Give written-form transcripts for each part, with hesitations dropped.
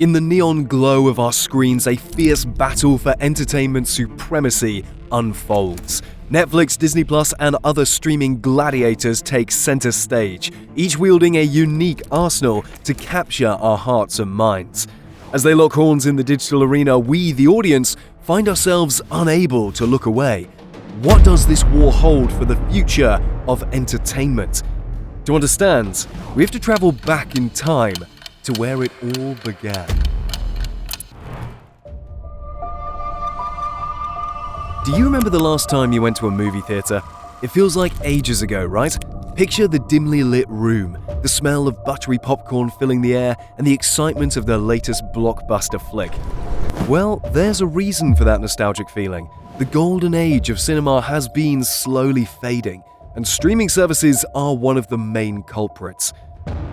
In the neon glow of our screens, a fierce battle for entertainment supremacy unfolds. Netflix, Disney+, and other streaming gladiators take center stage, each wielding a unique arsenal to capture our hearts and minds. As they lock horns in the digital arena, we, the audience, find ourselves unable to look away. What does this war hold for the future of entertainment? To understand, we have to travel back in time to where it all began. Do you remember the last time you went to a movie theater? It feels like ages ago, right? Picture the dimly lit room, the smell of buttery popcorn filling the air, and the excitement of the latest blockbuster flick. Well, there's a reason for that nostalgic feeling. The golden age of cinema has been slowly fading, and streaming services are one of the main culprits.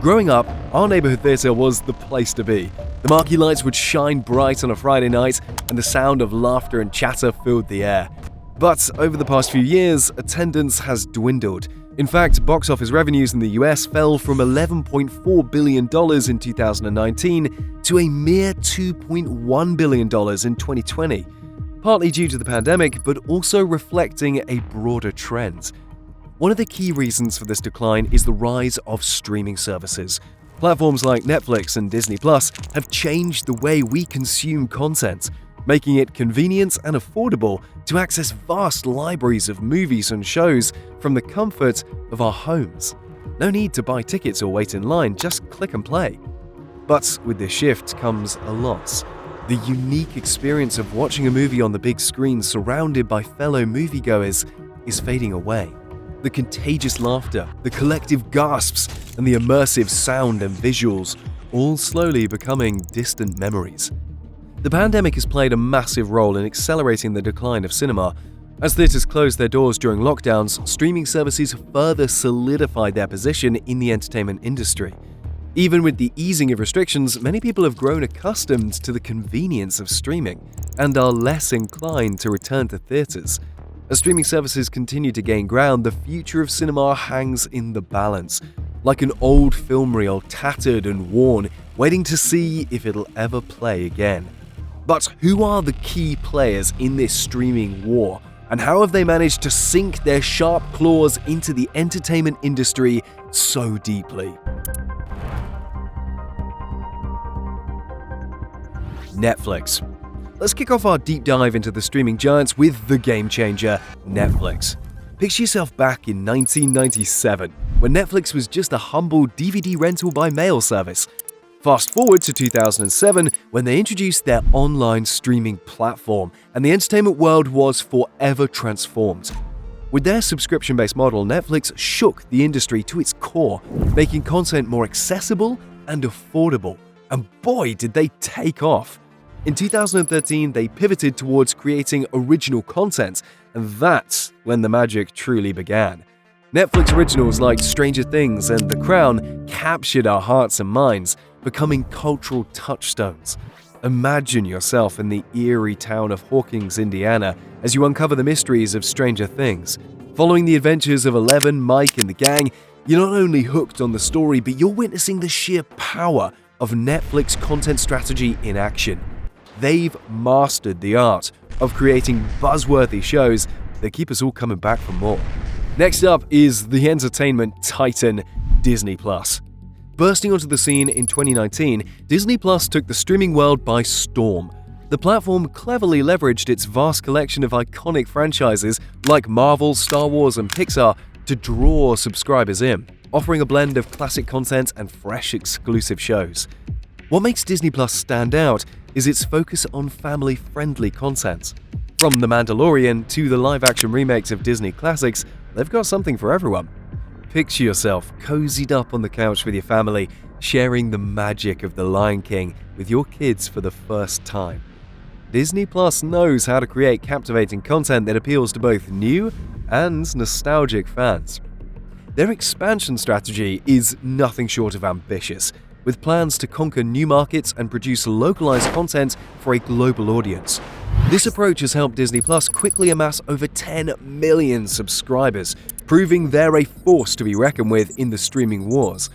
Growing up, our neighborhood theater was the place to be. The marquee lights would shine bright on a Friday night, and the sound of laughter and chatter filled the air. But over the past few years, attendance has dwindled. In fact, box office revenues in the US fell from $11.4 billion in 2019 to a mere $2.1 billion in 2020. Partly due to the pandemic, but also reflecting a broader trend. One of the key reasons for this decline is the rise of streaming services. Platforms like Netflix and Disney+ have changed the way we consume content, making it convenient and affordable to access vast libraries of movies and shows from the comfort of our homes. No need to buy tickets or wait in line, just click and play. But with this shift comes a loss. The unique experience of watching a movie on the big screen surrounded by fellow moviegoers is fading away. The contagious laughter, the collective gasps, and the immersive sound and visuals, all slowly becoming distant memories. The pandemic has played a massive role in accelerating the decline of cinema. As theaters closed their doors during lockdowns, streaming services further solidified their position in the entertainment industry. Even with the easing of restrictions, many people have grown accustomed to the convenience of streaming and are less inclined to return to theaters. As streaming services continue to gain ground, the future of cinema hangs in the balance, like an old film reel tattered and worn, waiting to see if it'll ever play again. But who are the key players in this streaming war, and how have they managed to sink their sharp claws into the entertainment industry so deeply? Netflix. Let's kick off our deep dive into the streaming giants with the game changer, Netflix. Picture yourself back in 1997, when Netflix was just a humble DVD rental by mail service. Fast forward to 2007, when they introduced their online streaming platform, and the entertainment world was forever transformed. With their subscription-based model, Netflix shook the industry to its core, making content more accessible and affordable. And boy, did they take off! In 2013, they pivoted towards creating original content, and that's when the magic truly began. Netflix originals like Stranger Things and The Crown captured our hearts and minds, becoming cultural touchstones. Imagine yourself in the eerie town of Hawkins, Indiana, as you uncover the mysteries of Stranger Things. Following the adventures of Eleven, Mike, and the gang, you're not only hooked on the story, but you're witnessing the sheer power of Netflix content strategy in action. They've mastered the art of creating buzzworthy shows that keep us all coming back for more. Next up is the entertainment titan, Disney+. Bursting onto the scene in 2019, Disney+ took the streaming world by storm. The platform cleverly leveraged its vast collection of iconic franchises like Marvel, Star Wars, and Pixar to draw subscribers in, offering a blend of classic content and fresh exclusive shows. What makes Disney+ stand out is its focus on family-friendly content. From The Mandalorian to the live-action remakes of Disney classics, they've got something for everyone. Picture yourself cozied up on the couch with your family, sharing the magic of The Lion King with your kids for the first time. Disney+ knows how to create captivating content that appeals to both new and nostalgic fans. Their expansion strategy is nothing short of ambitious, with plans to conquer new markets and produce localized content for a global audience. This approach has helped Disney+ quickly amass over 10 million subscribers, proving they're a force to be reckoned with in the streaming wars.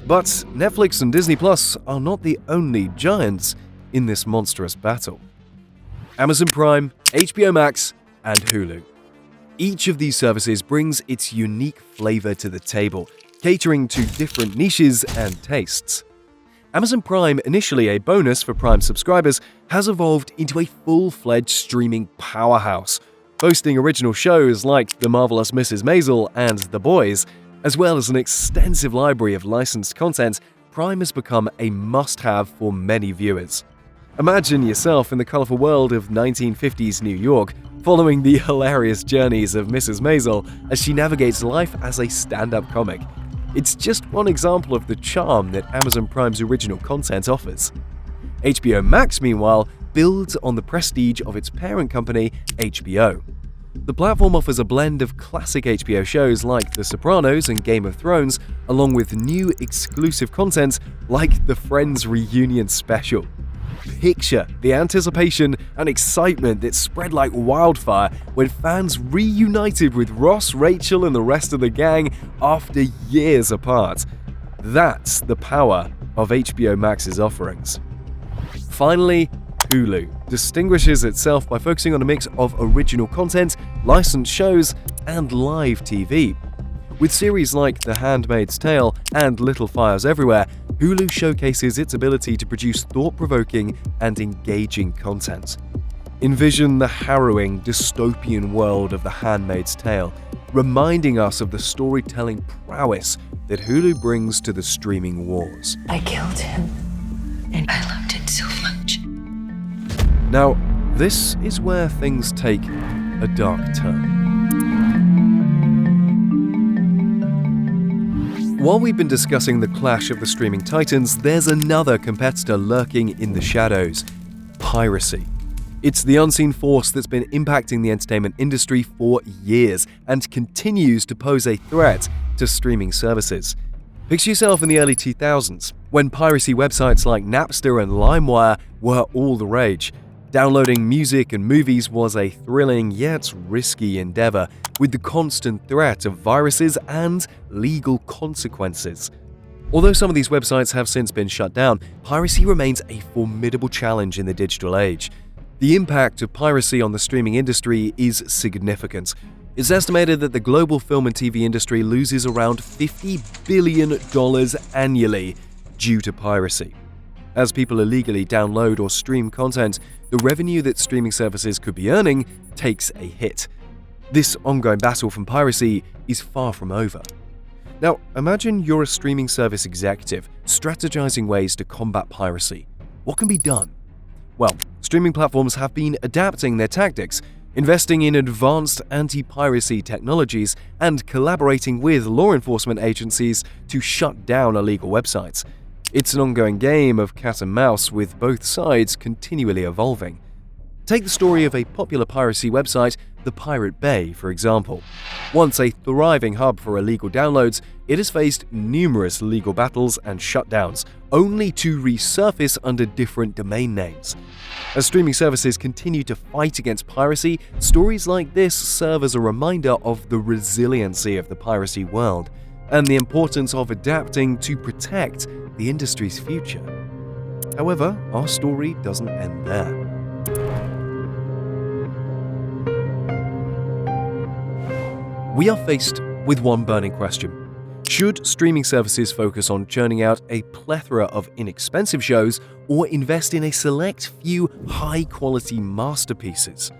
But Netflix and Disney Plus are not the only giants in this monstrous battle. Amazon Prime, HBO Max, and Hulu. Each of these services brings its unique flavor to the table, catering to different niches and tastes. Amazon Prime, initially a bonus for Prime subscribers, has evolved into a full-fledged streaming powerhouse, boasting original shows like The Marvelous Mrs. Maisel and The Boys, as well as an extensive library of licensed content. Prime has become a must-have for many viewers. Imagine yourself in the colorful world of 1950s New York, following the hilarious journeys of Mrs. Maisel as she navigates life as a stand-up comic. It's just one example of the charm that Amazon Prime's original content offers. HBO Max, meanwhile, builds on the prestige of its parent company, HBO. The platform offers a blend of classic HBO shows like The Sopranos and Game of Thrones, along with new exclusive content like the Friends Reunion Special. Picture the anticipation and excitement that spread like wildfire when fans reunited with Ross, Rachel, and the rest of the gang after years apart. That's the power of HBO Max's offerings. Finally, Hulu distinguishes itself by focusing on a mix of original content, licensed shows, and live TV. With series like The Handmaid's Tale and Little Fires Everywhere, Hulu showcases its ability to produce thought-provoking and engaging content. Envision the harrowing, dystopian world of The Handmaid's Tale, reminding us of the storytelling prowess that Hulu brings to the streaming wars. I killed him, and I loved it so much. Now, this is where things take a dark turn. While we've been discussing the clash of the streaming titans, there's another competitor lurking in the shadows: piracy. It's the unseen force that's been impacting the entertainment industry for years and continues to pose a threat to streaming services. Picture yourself in the early 2000s, when piracy websites like Napster and LimeWire were all the rage. Downloading music and movies was a thrilling yet risky endeavor, with the constant threat of viruses and legal consequences. Although some of these websites have since been shut down, piracy remains a formidable challenge in the digital age. The impact of piracy on the streaming industry is significant. It's estimated that the global film and TV industry loses around $50 billion annually due to piracy. As people illegally download or stream content, the revenue that streaming services could be earning takes a hit. This ongoing battle from piracy is far from over. Now, imagine you're a streaming service executive strategizing ways to combat piracy. What can be done? Well, streaming platforms have been adapting their tactics, investing in advanced anti-piracy technologies, and collaborating with law enforcement agencies to shut down illegal websites. It's an ongoing game of cat and mouse, with both sides continually evolving. Take the story of a popular piracy website, The Pirate Bay, for example. Once a thriving hub for illegal downloads, it has faced numerous legal battles and shutdowns, only to resurface under different domain names. As streaming services continue to fight against piracy, stories like this serve as a reminder of the resiliency of the piracy world and the importance of adapting to protect the industry's future. However, our story doesn't end there. We are faced with one burning question. Should streaming services focus on churning out a plethora of inexpensive shows or invest in a select few high-quality masterpieces?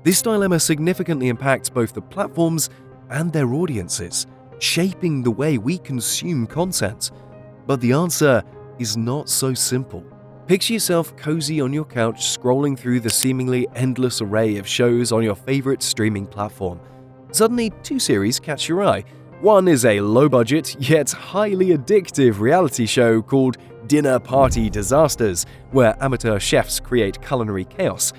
This dilemma significantly impacts both the platforms and their audiences, shaping the way we consume content. But the answer is not so simple. Picture yourself cozy on your couch scrolling through the seemingly endless array of shows on your favorite streaming platform. Suddenly, two series catch your eye. One is a low-budget yet highly addictive reality show called Dinner Party Disasters, where amateur chefs create culinary chaos,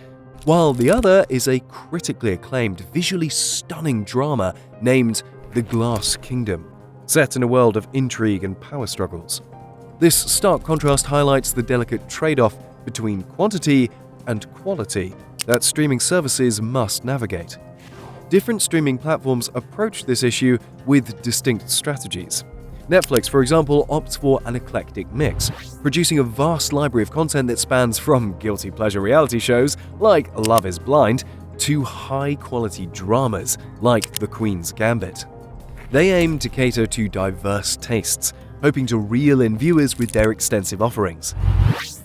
while the other is a critically acclaimed, visually stunning drama named The Glass Kingdom, set in a world of intrigue and power struggles. This stark contrast highlights the delicate trade-off between quantity and quality that streaming services must navigate. Different streaming platforms approach this issue with distinct strategies. Netflix, for example, opts for an eclectic mix, producing a vast library of content that spans from guilty pleasure reality shows like Love is Blind to high-quality dramas like The Queen's Gambit. They aim to cater to diverse tastes, hoping to reel in viewers with their extensive offerings.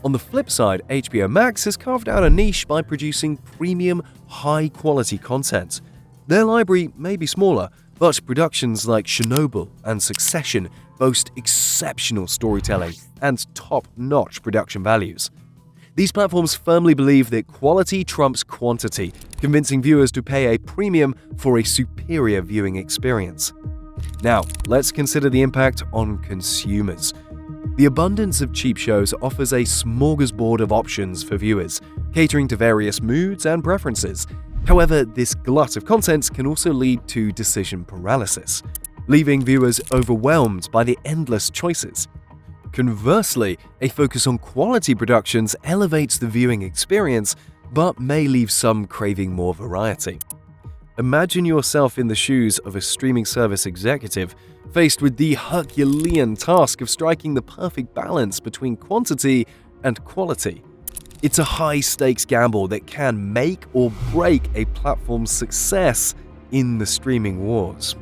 On the flip side, HBO Max has carved out a niche by producing premium, high-quality content. Their library may be smaller, but productions like Chernobyl and Succession boast exceptional storytelling and top-notch production values. These platforms firmly believe that quality trumps quantity, convincing viewers to pay a premium for a superior viewing experience. Now, let's consider the impact on consumers. The abundance of cheap shows offers a smorgasbord of options for viewers, catering to various moods and preferences. However, this glut of content can also lead to decision paralysis, leaving viewers overwhelmed by the endless choices. Conversely, a focus on quality productions elevates the viewing experience, but may leave some craving more variety. Imagine yourself in the shoes of a streaming service executive, faced with the Herculean task of striking the perfect balance between quantity and quality. It's a high-stakes gamble that can make or break a platform's success in the streaming wars.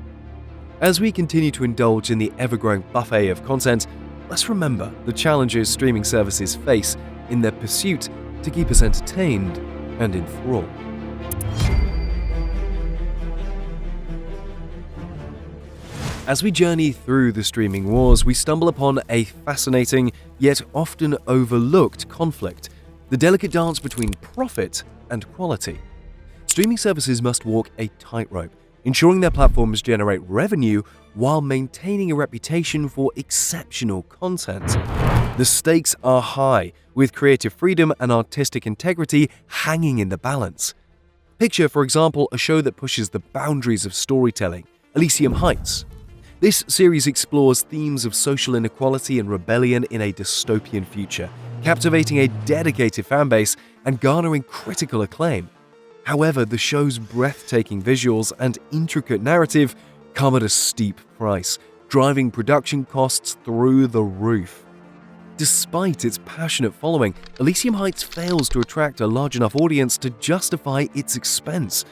As we continue to indulge in the ever-growing buffet of content, let's remember the challenges streaming services face in their pursuit to keep us entertained and enthralled. As we journey through the streaming wars, we stumble upon a fascinating yet often overlooked conflict: the delicate dance between profit and quality. Streaming services must walk a tightrope, ensuring their platforms generate revenue while maintaining a reputation for exceptional content. The stakes are high, with creative freedom and artistic integrity hanging in the balance. Picture, for example, a show that pushes the boundaries of storytelling, Elysium Heights. This series explores themes of social inequality and rebellion in a dystopian future, captivating a dedicated fanbase and garnering critical acclaim. However, the show's breathtaking visuals and intricate narrative come at a steep price, driving production costs through the roof. Despite its passionate following, Elysium Heights fails to attract a large enough audience to justify its expense.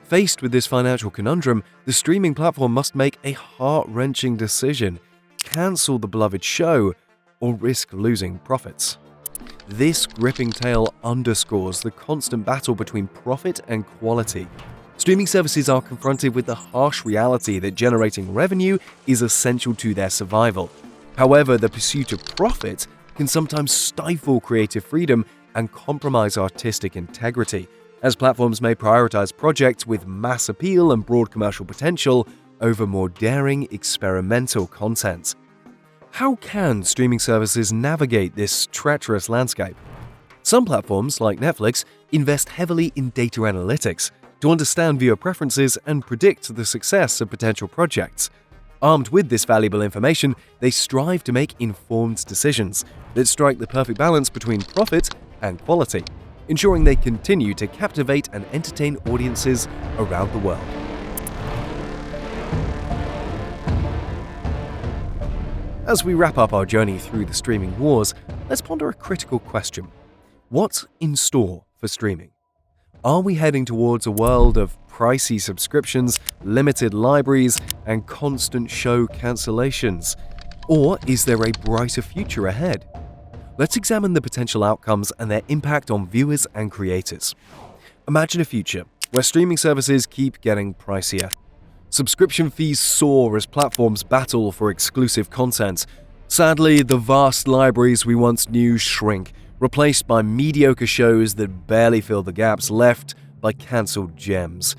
Faced with this financial conundrum, the streaming platform must make a heart-wrenching decision: cancel the beloved show or risk losing profits. This gripping tale underscores the constant battle between profit and quality. Streaming services are confronted with the harsh reality that generating revenue is essential to their survival. However, the pursuit of profit can sometimes stifle creative freedom and compromise artistic integrity, as platforms may prioritize projects with mass appeal and broad commercial potential over more daring, experimental content. How can streaming services navigate this treacherous landscape? Some platforms, like Netflix, invest heavily in data analytics to understand viewer preferences and predict the success of potential projects. Armed with this valuable information, they strive to make informed decisions that strike the perfect balance between profit and quality, ensuring they continue to captivate and entertain audiences around the world. As we wrap up our journey through the streaming wars, let's ponder a critical question. What's in store for streaming? Are we heading towards a world of pricey subscriptions, limited libraries, and constant show cancellations? Or is there a brighter future ahead? Let's examine the potential outcomes and their impact on viewers and creators. Imagine a future where streaming services keep getting pricier. Subscription fees soar as platforms battle for exclusive content. Sadly, the vast libraries we once knew shrink, replaced by mediocre shows that barely fill the gaps left by cancelled gems.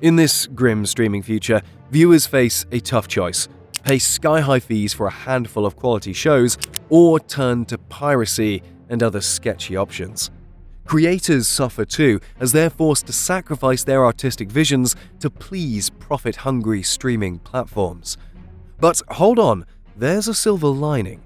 In this grim streaming future, viewers face a tough choice: pay sky-high fees for a handful of quality shows, or turn to piracy and other sketchy options. Creators suffer too, as they're forced to sacrifice their artistic visions to please profit-hungry streaming platforms. But hold on, there's a silver lining.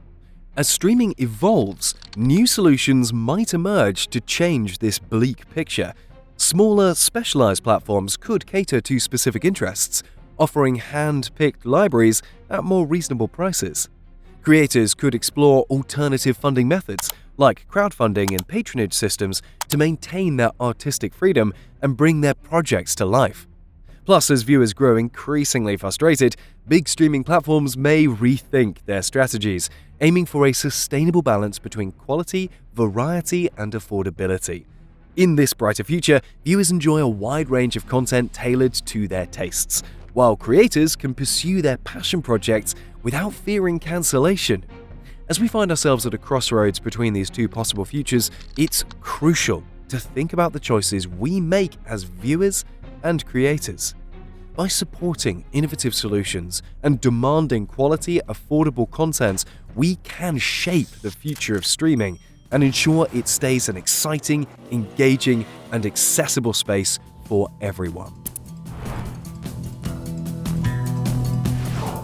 As streaming evolves, new solutions might emerge to change this bleak picture. Smaller, specialized platforms could cater to specific interests, offering hand-picked libraries at more reasonable prices. Creators could explore alternative funding methods like crowdfunding and patronage systems to maintain their artistic freedom and bring their projects to life. Plus, as viewers grow increasingly frustrated, big streaming platforms may rethink their strategies, aiming for a sustainable balance between quality, variety, and affordability. In this brighter future, viewers enjoy a wide range of content tailored to their tastes, while creators can pursue their passion projects without fearing cancellation. As we find ourselves at a crossroads between these two possible futures, it's crucial to think about the choices we make as viewers and creators. By supporting innovative solutions and demanding quality, affordable content, we can shape the future of streaming and ensure it stays an exciting, engaging, and accessible space for everyone.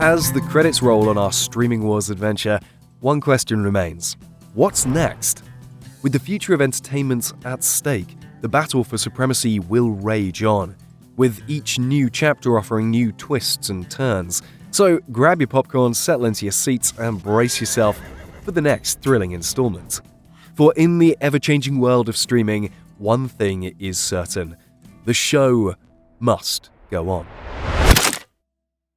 As the credits roll on our streaming wars adventure, one question remains: what's next? With the future of entertainment at stake, the battle for supremacy will rage on, with each new chapter offering new twists and turns. So grab your popcorn, settle into your seats, and brace yourself for the next thrilling installment. For in the ever-changing world of streaming, one thing is certain: the show must go on.